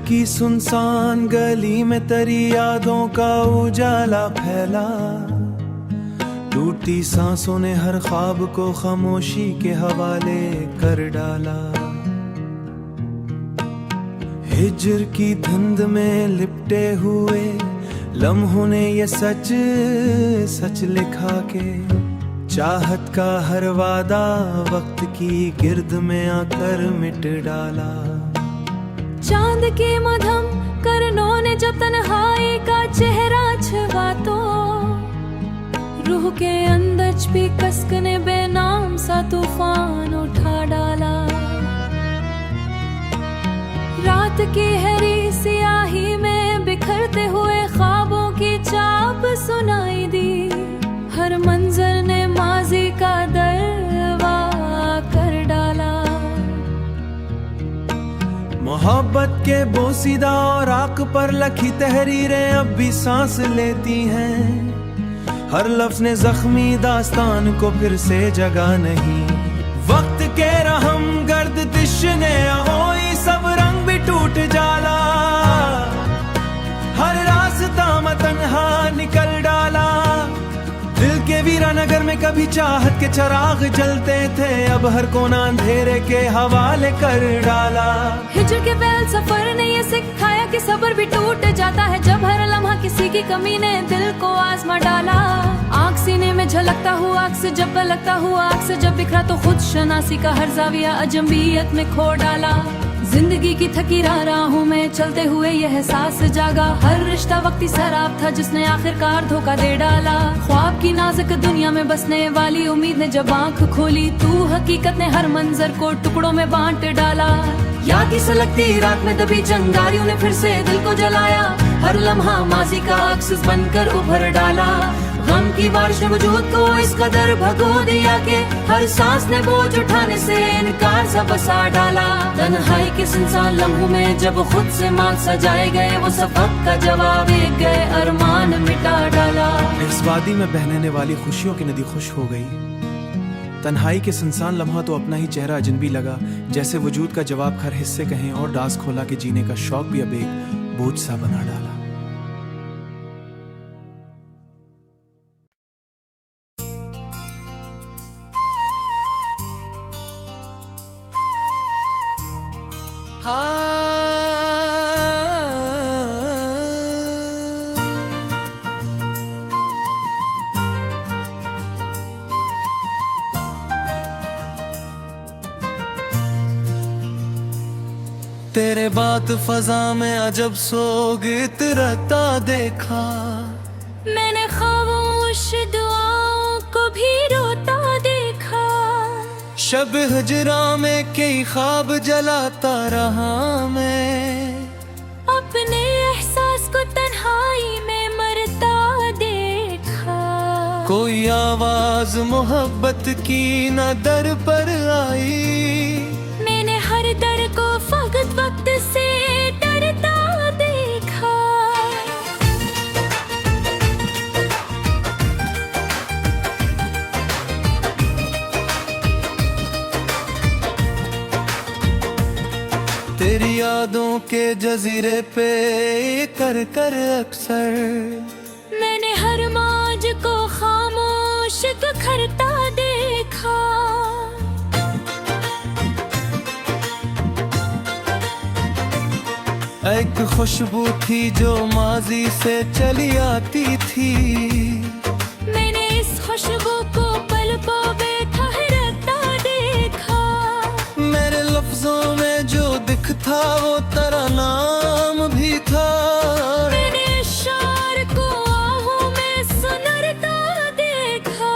की सुनसान गली में तेरी यादों का उजाला फैला। टूटी सांसों ने हर ख्वाब को खामोशी के हवाले कर डाला। हिज्र की धुंध में लिपटे हुए लम्हों ने ये सच सच लिखा के चाहत का हर वादा वक्त की गिर्द में आकर मिट डाला। चांद के मधम करनों ने जब तन्हाई का चेहरा छुपा तो रूह के अंदर भी कसक ने बेनाम सा तूफान उठा डाला। रात की हरी सियाही में बिखरते हुए ख्वाबों की चाप सुनाई दी। हर मंजर ने माजी का दरवा कर डाला। मोहब्बत के बोसीदा और आंख पर लखी तहरीरें अब भी सांस लेती हैं। हर लफ्ज ने जख्मी दास्तान को फिर से जगा नहीं। वक्त के रहम गर्द दिश ने होई सब रंग भी टूट जाला। हर रास्ता में तन्हा निकल डाला। दिल के वीरानगर में कभी चाहत के चराग जलते थे, अब हर कोना अंधेरे के हवाले कर डाला। हिज्र के बैल सफर ने ये सिखाया कि सब्र भी टूट जाता है जब हर लम्हा किसी की कमी ने दिल को आजमा डाला। आँख सीने में झलकता हुआ आँख से जब लगता हुआ आँख से जब बिखरा तो खुद शनासी का हर जाविया अजंबियत में खो डाला। जिंदगी की थकी राहों में चलते हुए यह एहसास जागा। हर रिश्ता वक्ती शराब था जिसने आखिरकार धोखा दे डाला। ख्वाब की नाजुक दुनिया में बसने वाली उम्मीद ने जब आंख खोली तू हकीकत ने हर मंजर को टुकड़ों में बांट डाला। याद की सलगती रात में दबी चिंगारियों ने फिर से दिल को जलाया। हर लम्हा माजी का अक्स बनकर उभर डाला। गम की बारिश ने वजूद को इस कदर भगो दिया कि हर सांस ने बोझ उठाने से इनकार सा बसा डाला। तन्हाई के सुनसान लम्हों में जब खुद से मांग सजाए गए वो सबक का जवाब एक गए अरमान मिटा डाला। इस वादी में बहने वाली खुशियों की नदी खुश हो गई। तन्हाई के सुनसान लम्हा तो अपना ही चेहरा अजनबी लगा, जैसे वजूद का जवाब हर हिस्से कहें और दास खोला के जीने का शौक भी अब एक बोझ सा बना डाला। तेरे बात फजा में अजब सोग इतरता देखा। मैंने खामोश दुआओं को भी रोता देखा। शब हिजरा में कई ख्वाब जलाता रहा मैं। अपने एहसास को तन्हाई में मरता देखा। कोई आवाज मोहब्बत की न दर पर आई। मैंने हर दर को फकत वक्त से डरता देखा। तेरी यादों के जजीरे पे कर कर अक्सर मैंने हर मौज को खामोश बिखरता देखा। एक खुशबू थी जो माजी से चली आती थी। मैंने इस खुशबू को पलकों में ठहरता देखा। मेरे लफ्जों में जो दिख था वो तेरा नाम भी था। मैंने इशार को आहों में सुनरता देखा।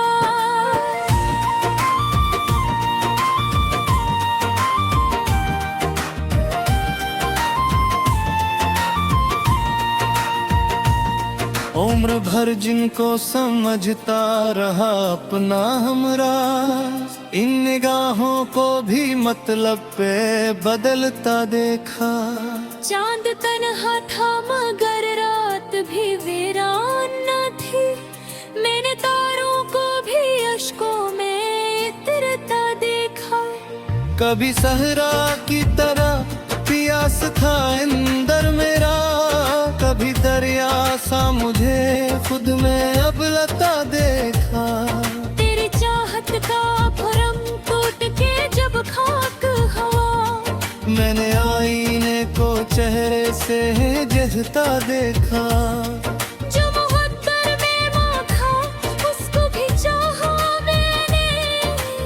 उम्र भर जिनको समझता रहा अपना हमरा, इन निगाहों को भी मतलब पे बदलता देखा। चांद तन्हा था मगर रात भी वीरान न थी। मैंने तारों को भी अश्कों में इतरता देखा। कभी सहरा की तरह पियास था अंदर मेरा, कभी दरिया सा मुझे खुद में अब लता देखा। तेरी चाहत का भरम टूट के जब खाक हवा, मैंने आईने को चेहरे से जहता देखा। जो मुहद्दर में माखा उसको भी चाहा मैंने,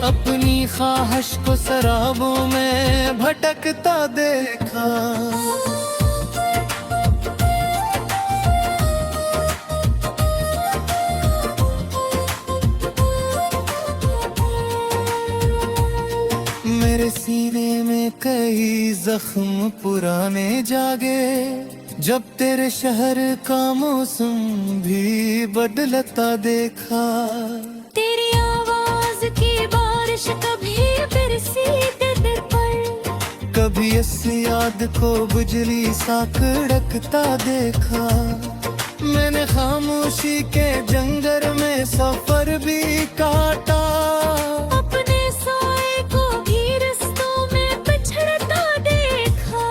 अपनी ख्वाहिश को शराबों में भटकता देखा। मेरे सीने में कई जख्म पुराने जागे, जब तेरे शहर का मौसम भी बदलता देखा। तेरी आवाज की बारिश कभी बरसी दिल पर, कभी इस याद को बिजली सा कड़कता देखा। मैंने खामोशी के जंगल में सफर भी काटा, अपने साए को भी रस्तों में बिछड़ता देखा।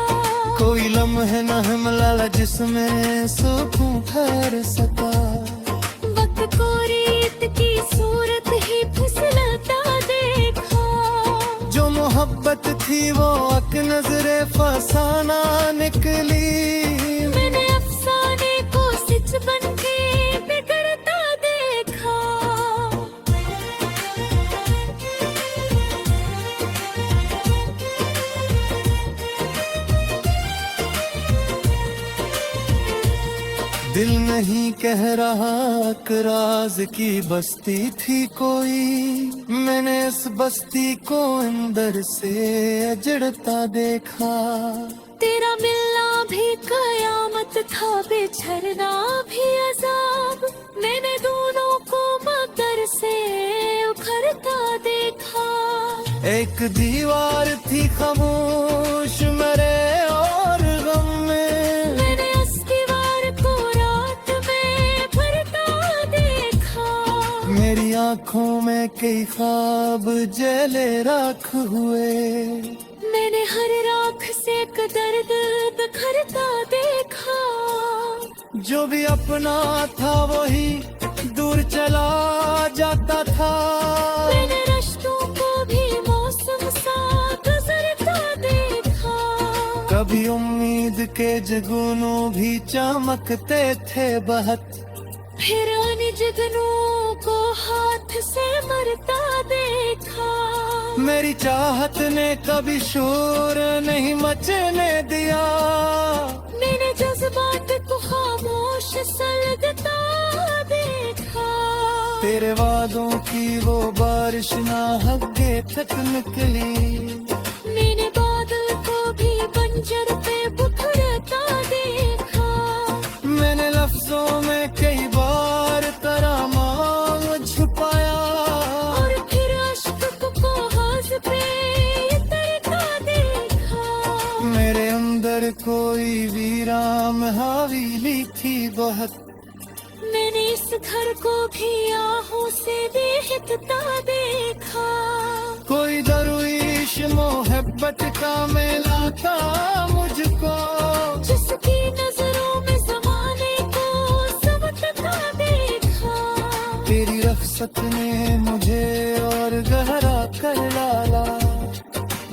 कोई लम्हे न हमला जिसमें सुकून ठहर सका। वक्त को रीत की सूरत ही फिसलता देखा। जो मोहब्बत थी वो अक नजरे फसाना निकली, मैंने अफसाने को सच बन के बिगड़ता देखा। दिल नहीं कह रहा कि राज की बस्ती थी कोई, मैंने इस बस्ती को अंदर से अजड़ता देखा। तेरा मिलना भी कयामत था, बिछड़ना भी अजाब, मैंने दोनों को मगर से उखड़ता देखा। एक दीवार थी खामोश मेरे और गम में, मैंने उस दीवार को रात में भरता देखा। मेरी आंखों में कई ख्वाब जले राख हुए, मैंने हर राख से एक दर्द बिखरता देखा। जो भी अपना था वही दूर चला जाता था। मैंने रिश्तों को भी मौसम सा गुजरता देखा। कभी उम्मीद के जगनू भी चमकते थे बहुत, फिर अनजगनों को हाथ से मरता देखा। मेरी चाहत ने कभी शोर नहीं मचने दिया, मैंने जज्बात को खामोश सलगता देखा। तेरे वादों की वो बारिश ना हगे तक निकली, मैंने बादल को भी बंजर पे बुखरता देखा। मैंने लफ्जों में कई बार तेरा मांग छुपाया, और फिर अश्क को हाथ पे उतरता देखा। मेरे अंदर कोई वीरान हवेली थी बहुत, मैंने इस घर को भी आहों से देखता देखा। कोई दरवेश मोहब्बत का मेला था मुझको, जिसकी नजरों में जमाने को सबकता देखा। तेरी रफ्सत ने मुझे और गहरा कर डाला।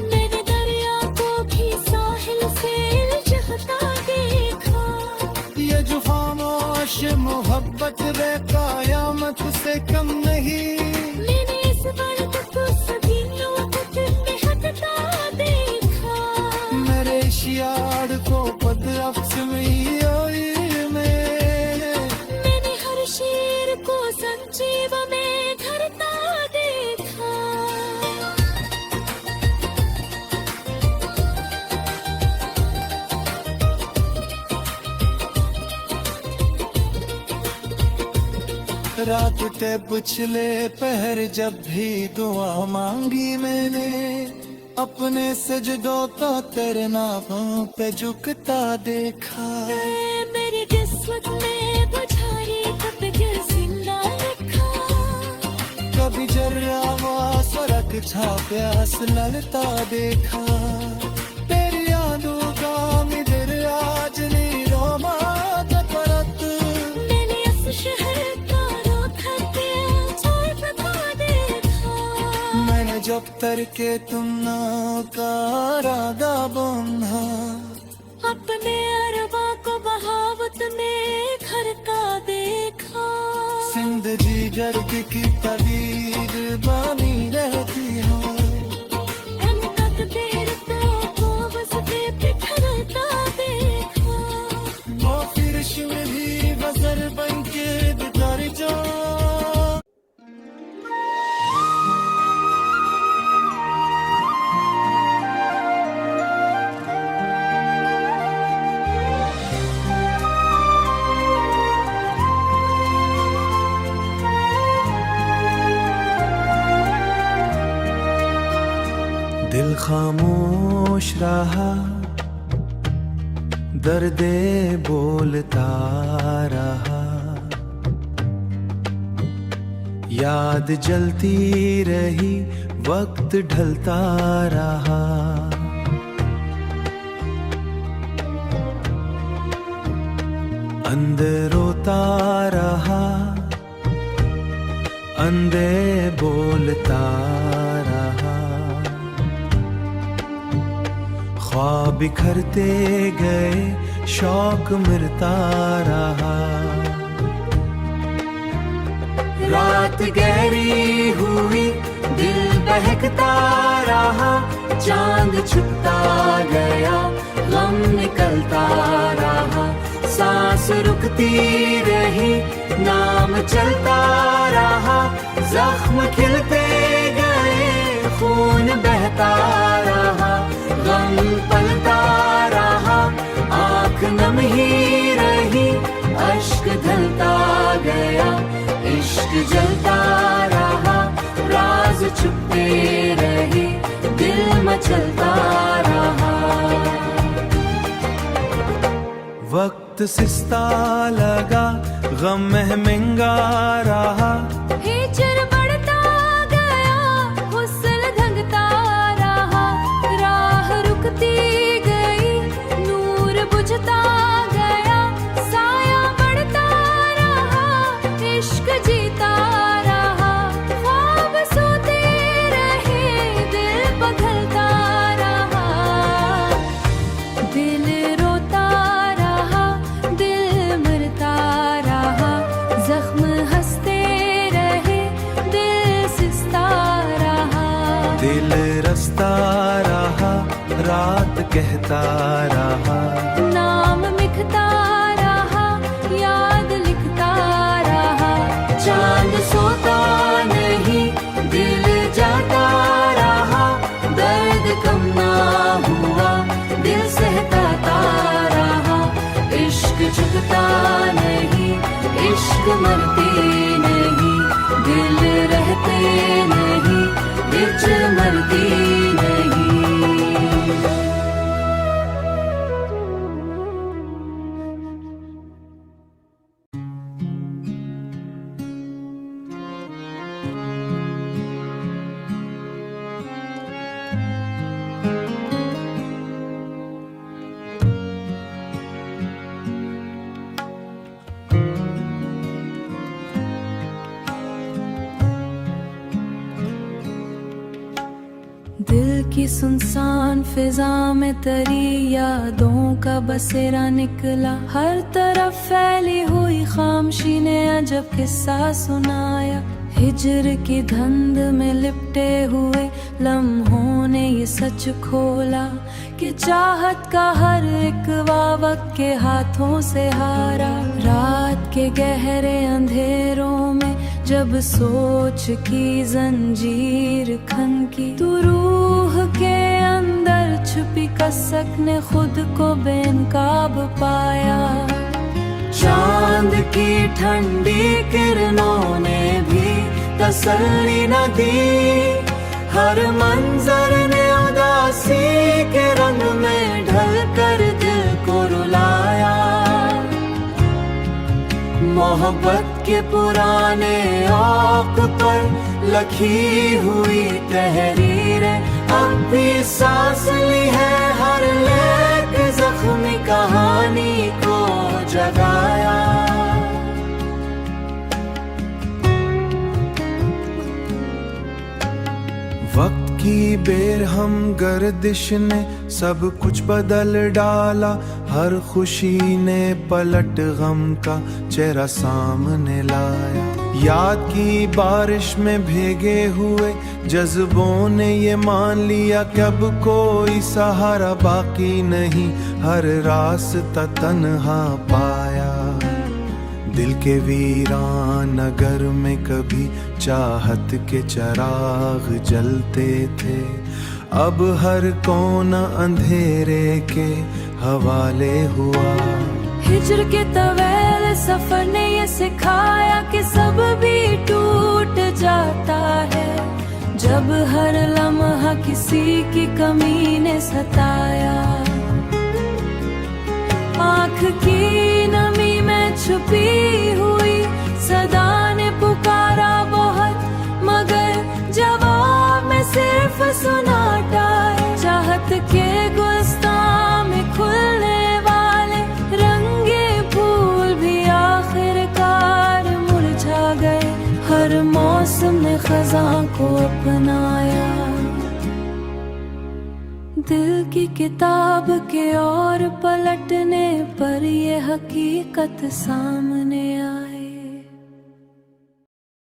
मैंने दरिया को भी साहिल से इल्जहता देखा। ये जो खामोश मोहब्बत बेक़यामत से कम नहीं, मैंने इस वक्त को सभी लोगों में हटता देखा। मेरे शियार को बदअफ्स में आई मैंने हर शेर को संजीव में धरता देखा। रात के पिछले पहर जब भी दुआ मांगी मैंने, अपने सजदों का तेरे नामों पे झुकता देखा। मेरी किस्मत में बुझाई कब गिर जिंदा लिखा। कभी जर्रा सड़क छा प्यास ललता देखा। तेरी यादों राजनी रोमांच परत मैंने इस शहर का रोका के चार प्रभा देखा मैंने जब तरके तुम ना का रागा बंधा अपने अरबा को बहावत में घर का देखा सिंध जीगर की तवीर बानी रहती हो देर तो बस पे बिखरता देखा वो फिर में भी बसर बन के बितारी जो दिल खामोश रहा दर्दे बोलता रहा याद जलती रही वक्त ढलता रहा अंदर रोता रहा अंधे बोलता रहा ख्वाब बिखरते गए शौक मरता रहा रात गहरी हुई दिल बहकता रहा चांद छुपता गया गम निकलता रहा सांस रुकती रही नाम चलता रहा जख्म खिलते गए खून बहता रहा गम पलता रहा आँख नम ही रही अश्क ढलता गया इश्क जलता रहा राज छुपते रहे दिल मचलता रहा वक्त सिस्ता लगा गम महंगा रहा हिजर बढ़ता गया हुस्न धंगता रहा राह रुकती गई नूर बुझता गया साया बढ़ता रहा इश्क जीता रहा ख्वाब सोते रहे दिल बदलता रहा दिल रोता रहा दिल मरता रहा जख्म हंसते रहे दिल सिसता रहा दिल रसता रहा रात कहता रहा नाम मिखता रहा याद लिखता रहा चांद सोता नहीं दिल जाता रहा दर्द कम ना हुआ दिल सहता रहा इश्क झुकता नहीं इश्क मरती नहीं दिल रहते नहीं बिच मरती नहीं दिल की सुनसान फिजा में तरी यादों का बसेरा निकला हर तरफ फैली हुई खामोशी ने अजब किस्सा सुनाया हिजर की धंध में लिपटे हुए लम्हों ने ये सच खोला कि चाहत का हर एक वक्त के हाथों से हारा रात के गहरे अंधेरों में जब सोच की जंजीर खनकी तू रूह के अंदर छुपी कसक ने खुद को बेनकाब पाया चांद की ठंडी किरणों ने भी तसल्ली न दी हर मंजर ने उदासी के रंग में ढल कर दिल को रुलाया मोहब्बत के पुराने औक पर लखी हुई तहरीरें अब भी सांस ली है हर लेक जख्मी कहानी लगाया। वक्त की बेरहम गर्दिश ने सब कुछ बदल डाला, हर खुशी ने पलट गम का चेहरा सामने लाया। याद की बारिश में भीगे हुए जज्बों ने ये मान लिया कि अब कोई सहारा बाकी नहीं, हर रास्ता तन्हा पाया। दिल के वीरान नगर में कभी चाहत के चिराग जलते थे, अब हर कोना अंधेरे के हवाले हुआ। हिज्र के तवेल सफर ने ये सिखाया कि सब भी टूट जाता है, जब हर लम्हा किसी की कमी ने सताया। आँख की नमी में छुपी हुई सदा ने पुकारा बहुत, मगर जवाब में सिर्फ सुनाटा है। चाहत के गुलस्तान में खुलने वाले रंगे फूल भी आखिरकार मुरझा गए, हर मौसम ने खज़ां को अपनाया। दिल की किताब के और पलटने पर ये हकीकत सामने आई।